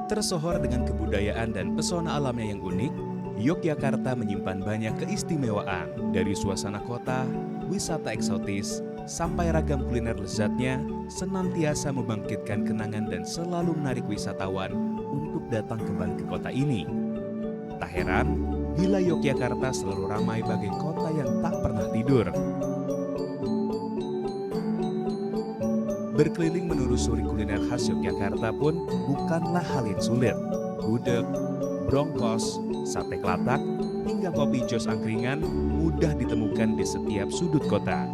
Tersohor dengan kebudayaan dan pesona alamnya yang unik, Yogyakarta menyimpan banyak keistimewaan. Dari suasana kota, wisata eksotis, sampai ragam kuliner lezatnya, senantiasa membangkitkan kenangan dan selalu menarik wisatawan untuk datang kembali ke kota ini. Tak heran, bila Yogyakarta selalu ramai bagai kota yang tak pernah tidur. Berkeliling menelusuri kuliner khas Yogyakarta pun bukanlah hal yang sulit. Gudeg, brongkos, sate kelatak, hingga kopi jos angkringan mudah ditemukan di setiap sudut kota.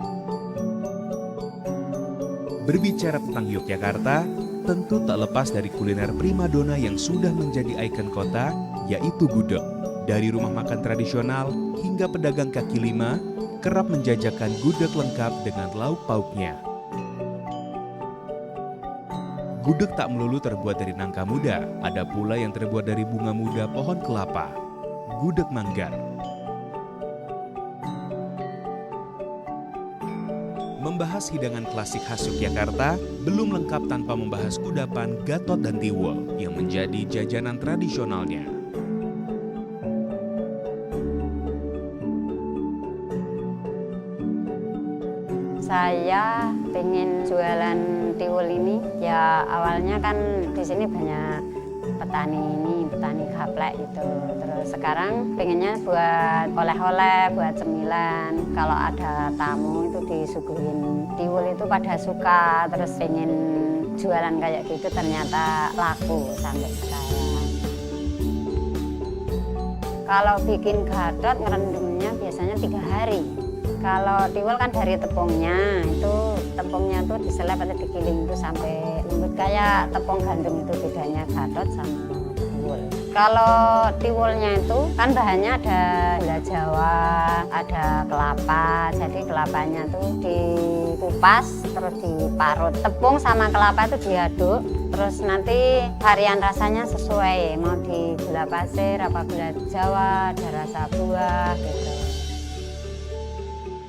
Berbicara tentang Yogyakarta, tentu tak lepas dari kuliner primadona yang sudah menjadi ikon kota, yaitu gudeg. Dari rumah makan tradisional hingga pedagang kaki lima, kerap menjajakan gudeg lengkap dengan lauk pauknya. Gudeg tak melulu terbuat dari nangka muda, ada pula yang terbuat dari bunga muda pohon kelapa. Gudeg manggar. Membahas hidangan klasik khas Yogyakarta belum lengkap tanpa membahas kudapan, gatot, dan tiwul yang menjadi jajanan tradisionalnya. Saya pengen jualan tiwul ini, ya awalnya kan di sini banyak petani gaplek itu. Terus sekarang pengennya buat oleh-oleh, buat cemilan. Kalau ada tamu itu disuguhin tiwul itu pada suka. Terus pengen jualan kayak gitu, ternyata laku sampai sekarang. Kalau bikin gatot ngerendamnya biasanya 3 hari. Kalau tiwul kan dari tepungnya, itu tepungnya tuh diselep atau digiling itu sampai lembut kayak tepung gandum. Itu bedanya gatot sama tiwul. Kalau tiwulnya itu kan bahannya ada gula Jawa, ada kelapa. Jadi kelapanya tuh dikupas terus diparut. Tepung sama kelapa itu diaduk, terus nanti varian rasanya sesuai, mau di gula pasir apa gula Jawa, ada rasa buah gitu.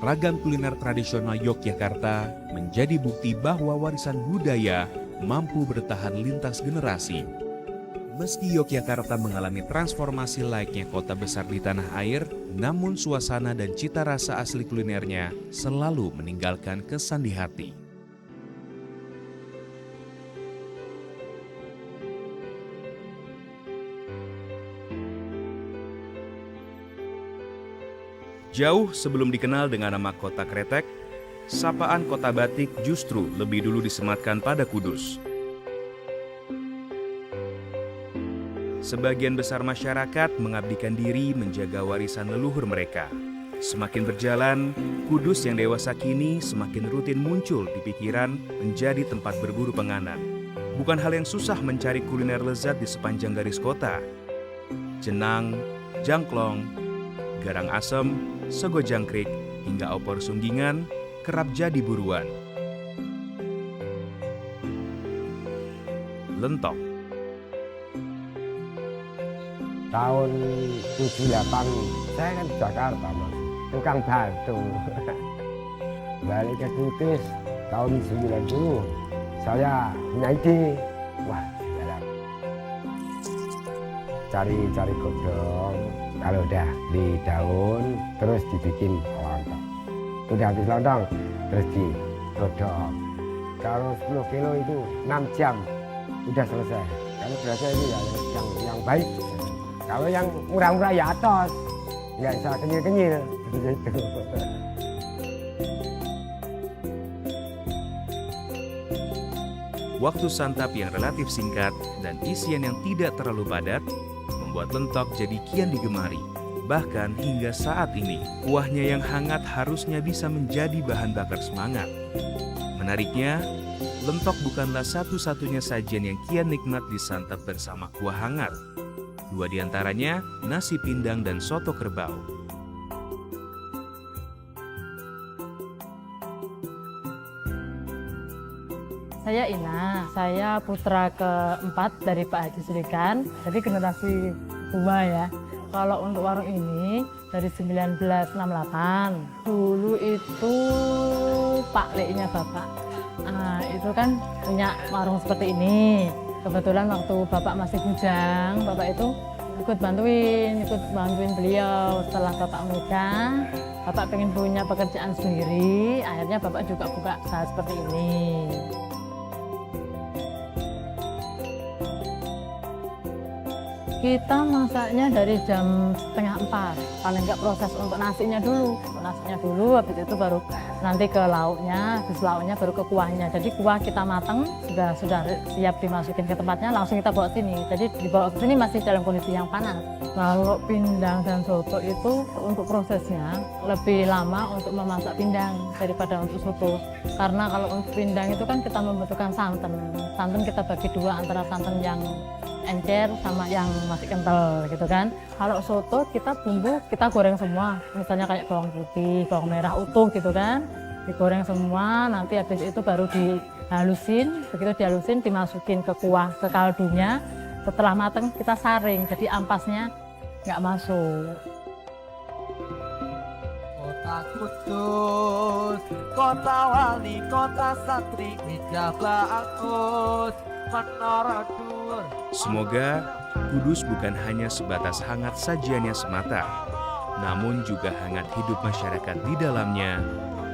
Ragam kuliner tradisional Yogyakarta menjadi bukti bahwa warisan budaya mampu bertahan lintas generasi. Meski Yogyakarta mengalami transformasi layaknya kota besar di tanah air, namun suasana dan cita rasa asli kulinernya selalu meninggalkan kesan di hati. Jauh sebelum dikenal dengan nama Kota Kretek, sapaan Kota Batik justru lebih dulu disematkan pada Kudus. Sebagian besar masyarakat mengabdikan diri menjaga warisan leluhur mereka. Semakin berjalan, Kudus yang dewasa kini semakin rutin muncul di pikiran menjadi tempat berburu penganan. Bukan hal yang susah mencari kuliner lezat di sepanjang garis kota. Jenang, jangklong, garang asem, sego jangkrik, hingga opor sunggingan kerap jadi buruan. Lentok. Tahun 78 saya kan di Jakarta, Mas. Tukang batu. Balik ke Kudus tahun 90. Saya punya ide. Wah, cari godong. Kalau udah di daun, terus dibikin lontong. Udah habis lontong, terus digodok. Kalau 10 kilo itu 6 jam, udah selesai. Kalau biasa itu ya yang baik. Kalau yang murah-murah ya atos, nggak bisa kenyil-kenyil. Gitu. Waktu santap yang relatif singkat dan isian yang tidak terlalu padat membuat lentok jadi kian digemari. Bahkan hingga saat ini, kuahnya yang hangat harusnya bisa menjadi bahan bakar semangat. Menariknya, lentok bukanlah satu-satunya sajian yang kian nikmat disantap bersama kuah hangat. Dua di antaranya, nasi pindang dan soto kerbau. Saya Ina, saya putra keempat dari Pak Haji Sulikan, jadi generasi tua ya. Kalau untuk warung ini dari 1968, dulu itu Pak Leknya Bapak. Nah, itu kan punya warung seperti ini. Kebetulan waktu Bapak masih bujang, Bapak itu ikut bantuin beliau. Setelah Bapak muda, Bapak pengen punya pekerjaan sendiri, akhirnya Bapak juga buka usaha seperti ini. Kita masaknya dari jam 3:30, paling nggak proses untuk nasinya dulu, habis itu baru nanti ke lauknya, habis lauknya baru ke kuahnya. Jadi kuah kita matang, sudah siap dimasukin ke tempatnya, langsung kita bawa sini. Jadi dibawa ke sini masih dalam kondisi yang panas. Kalau pindang dan soto itu untuk prosesnya lebih lama untuk memasak pindang daripada untuk soto. Karena kalau untuk pindang itu kan kita membutuhkan santan. Santan kita bagi dua antara santan yang encer sama yang masih kental gitu kan. Kalau soto kita bumbu kita goreng semua, misalnya kayak bawang putih, bawang merah utuh gitu kan, digoreng semua, nanti habis itu baru dihalusin, begitu dihalusin dimasukin ke kuah, ke kaldunya, setelah mateng kita saring, jadi ampasnya nggak masuk. Kota Kudus, kota wali, kota santri, Mijabah Agus, Menara Dur. Semoga Kudus bukan hanya sebatas hangat sajiannya semata, namun juga hangat hidup masyarakat di dalamnya,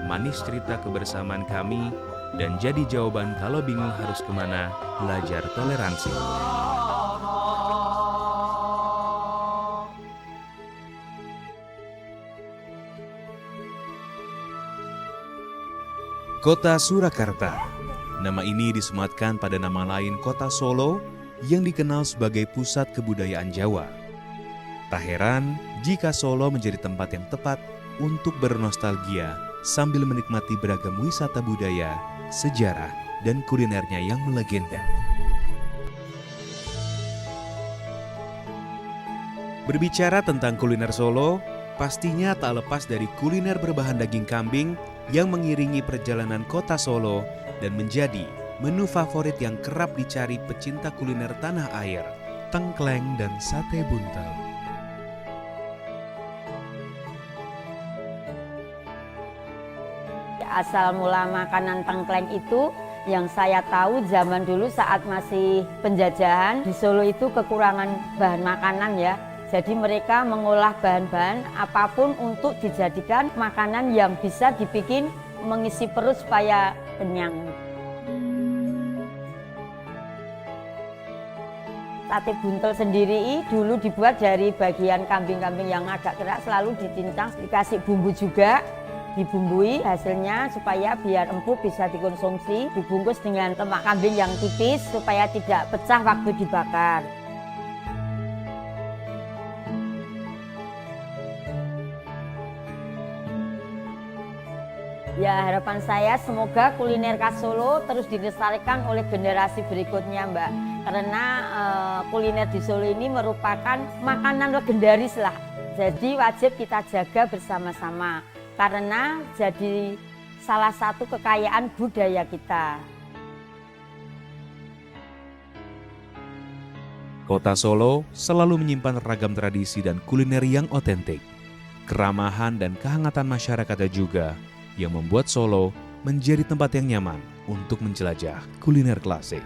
manis cerita kebersamaan kami, dan jadi jawaban kalau bingung harus kemana, belajar toleransi. Kota Surakarta. Nama ini disematkan pada nama lain kota Solo yang dikenal sebagai pusat kebudayaan Jawa. Tak heran jika Solo menjadi tempat yang tepat untuk bernostalgia sambil menikmati beragam wisata budaya, sejarah, dan kulinernya yang melegenda. Berbicara tentang kuliner Solo, pastinya tak lepas dari kuliner berbahan daging kambing yang mengiringi perjalanan kota Solo dan menjadi menu favorit yang kerap dicari pecinta kuliner tanah air, tengkleng dan sate buntel. Asal mula makanan tengkleng itu yang saya tahu zaman dulu saat masih penjajahan di Solo itu kekurangan bahan makanan ya. Jadi mereka mengolah bahan-bahan apapun untuk dijadikan makanan yang bisa dibikin mengisi perut supaya kenyang. Sate buntel sendiri dulu dibuat dari bagian kambing-kambing yang agak keras, selalu dicincang, dikasih bumbu juga, dibumbui hasilnya supaya biar empuk bisa dikonsumsi, dibungkus dengan lemak kambing yang tipis supaya tidak pecah waktu dibakar. Ya, harapan saya semoga kuliner khas Solo terus dilestarikan oleh generasi berikutnya, Mbak. Karena kuliner di Solo ini merupakan makanan legendaris lah. Jadi wajib kita jaga bersama-sama. Karena jadi salah satu kekayaan budaya kita. Kota Solo selalu menyimpan ragam tradisi dan kuliner yang otentik. Keramahan dan kehangatan masyarakatnya juga yang membuat Solo menjadi tempat yang nyaman untuk menjelajah kuliner klasik.